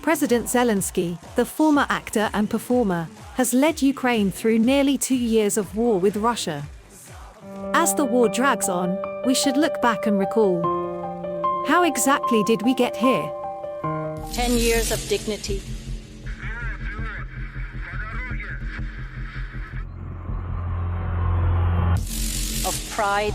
President Zelensky, the former actor and performer, has led Ukraine through nearly 2 years of war with Russia. As the war drags on, we should look back and recall. How exactly did we get here? 10 years of dignity. Of pride.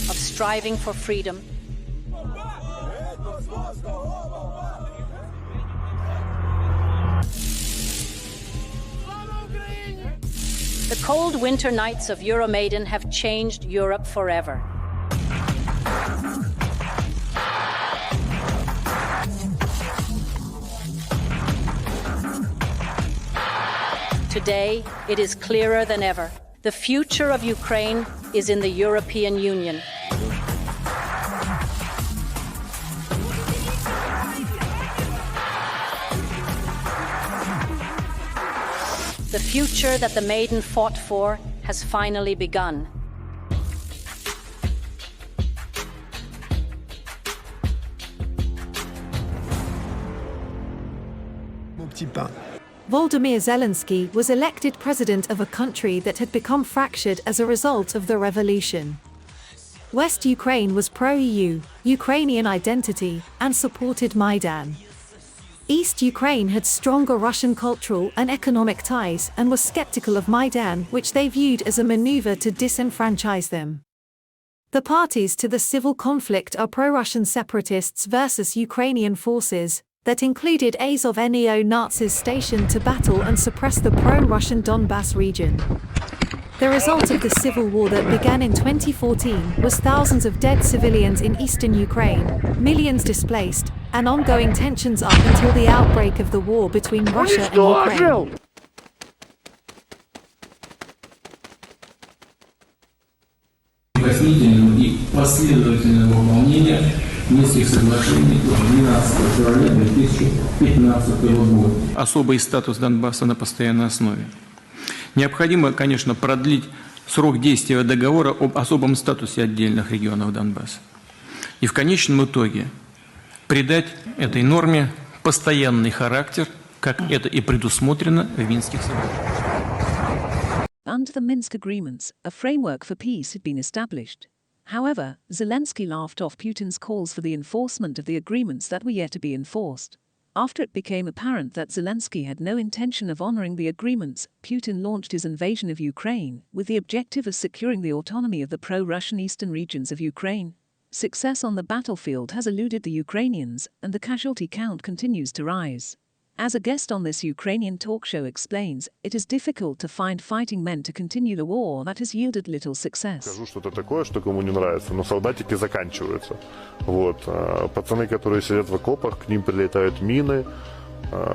Of striving for freedom. The cold winter nights of Maidan have changed Europe forever. Today, it is clearer than ever. The future of Ukraine is in the European Union. The future that the Maidan fought for has finally begun. Volodymyr Zelensky was elected president of a country that had become fractured as a result of the revolution. West Ukraine was pro-EU, Ukrainian identity, and supported Maidan. East Ukraine had stronger Russian cultural and economic ties and was skeptical of Maidan, which they viewed as a maneuver to disenfranchise them. The parties to the civil conflict are pro-Russian separatists versus Ukrainian forces, that included Azov neo-Nazis stationed to battle and suppress the pro-Russian Donbass region. The result of the civil war that began in 2014 was thousands of dead civilians in eastern Ukraine, millions displaced, and ongoing tensions up until the outbreak of the war between Russia and Ukraine. И последовательного выполнения Минских соглашений 12 февраля 2015 года. Особый статус Донбасса на постоянной основе. Необходимо, конечно, продлить срок действия договора об особом статусе отдельных регионов Донбасса. И в конечном итоге придать этой норме постоянный характер, как это и предусмотрено в Минских соглашениях. Under the Minsk agreements, a framework for peace had been established. However, Zelensky laughed off Putin's calls for the enforcement of the agreements that were yet to be enforced. After it became apparent that Zelensky had no intention of honoring the agreements, Putin launched his invasion of Ukraine, with the objective of securing the autonomy of the pro-Russian eastern regions of Ukraine. Success on the battlefield has eluded the Ukrainians, and the casualty count continues to rise. As a guest on this Ukrainian talk show explains, it is difficult to find fighting men to continue the war that has yielded little success. Скажу что-то такое, что кому не нравится, но солдатики заканчиваются. Вот. Пацаны, которые сидят в окопах, к ним прилетают мины,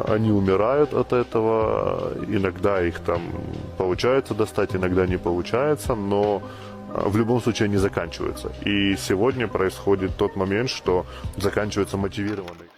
они умирают от этого, иногда их там получается достать, иногда не получается, но в любом случае они заканчиваются. И сегодня происходит тот момент, что заканчивается мотивированный.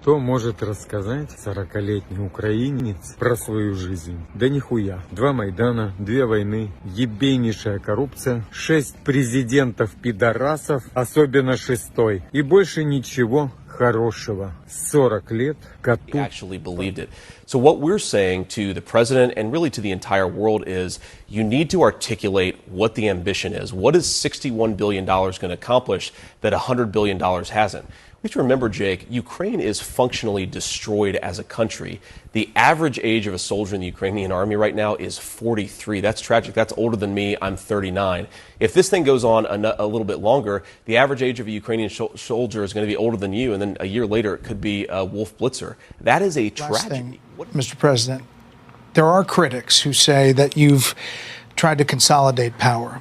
Что может рассказать 40-летний украинец про свою жизнь? Да нихуя. 2 Майдана, 2 войны, ебейнейшая коррупция, 6 президентов-пидорасов, особенно 6-й. И больше ничего хорошего. 40 лет коту. Actually believed it. So what we're saying to the president and really to the entire world is you need to articulate what the ambition is. What is $61 billion going to accomplish that $100 billion hasn't? We have to remember, Jake, Ukraine is functionally destroyed as a country. The average age of a soldier in the Ukrainian army right now is 43. That's tragic. That's older than me. I'm 39. If this thing goes on a little bit longer, the average age of a Ukrainian soldier is going to be older than you, and then a year later it could be a Wolf Blitzer. That is a tragedy. Mr. President, there are critics who say that you've tried to consolidate power.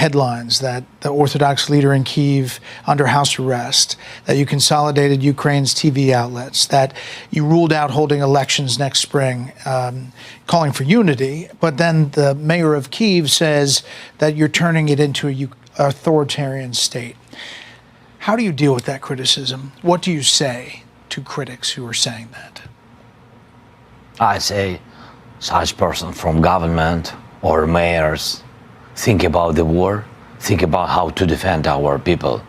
Headlines that the Orthodox leader in Kyiv under house arrest, that you consolidated Ukraine's TV outlets, that you ruled out holding elections next spring, calling for unity. But then the mayor of Kyiv says that you're turning it into an authoritarian state. How do you deal with that criticism? What do you say to critics who are saying that? I say such person from government or mayors think about the war, think about how to defend our people.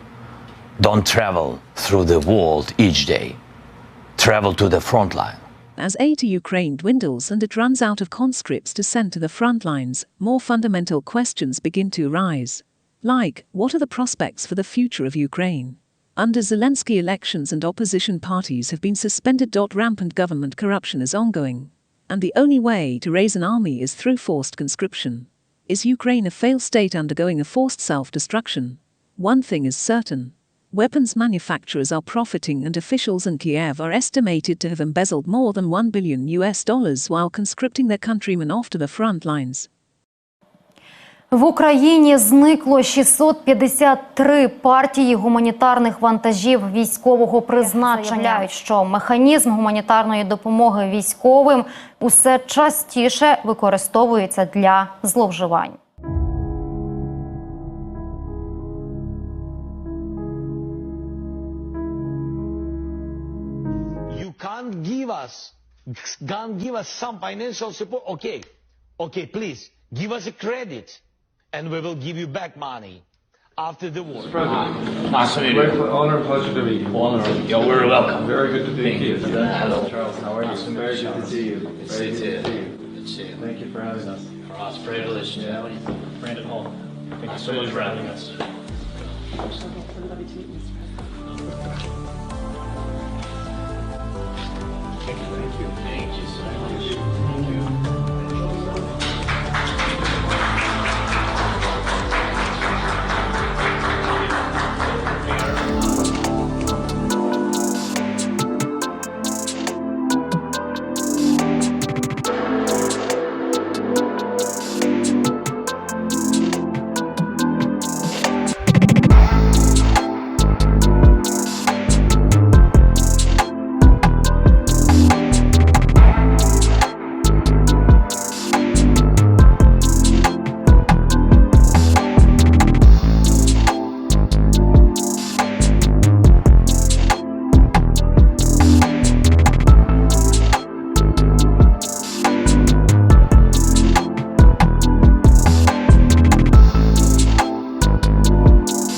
Don't travel through the world each day. Travel to the front line. As aid to Ukraine dwindles and it runs out of conscripts to send to the front lines, more fundamental questions begin to arise. Like, what are the prospects for the future of Ukraine? Under Zelensky, elections and opposition parties have been suspended. Rampant government corruption is ongoing. And the only way to raise an army is through forced conscription. Is Ukraine a failed state undergoing a forced self-destruction? One thing is certain. Weapons manufacturers are profiting, and officials in Kiev are estimated to have embezzled more than $1 billion while conscripting their countrymen off to the front lines. В Україні зникло 653 партії гуманітарних вантажів військового призначення. Заявляють, що механізм гуманітарної допомоги військовим усе частіше використовується для зловживань. You can't give us some financial support. Okay, please give us a credit. And we will give you back money after the war. Nice to meet you. Honor, pleasure to meet you. You're very welcome. Very good to meet you. Hello. Charles, how are you? Very good to see you. Good to see you. Good to see you. Thank you for having us. For us, privilege. Brandon Hall. Thank you so much for having us. Thank you so much. Thank you.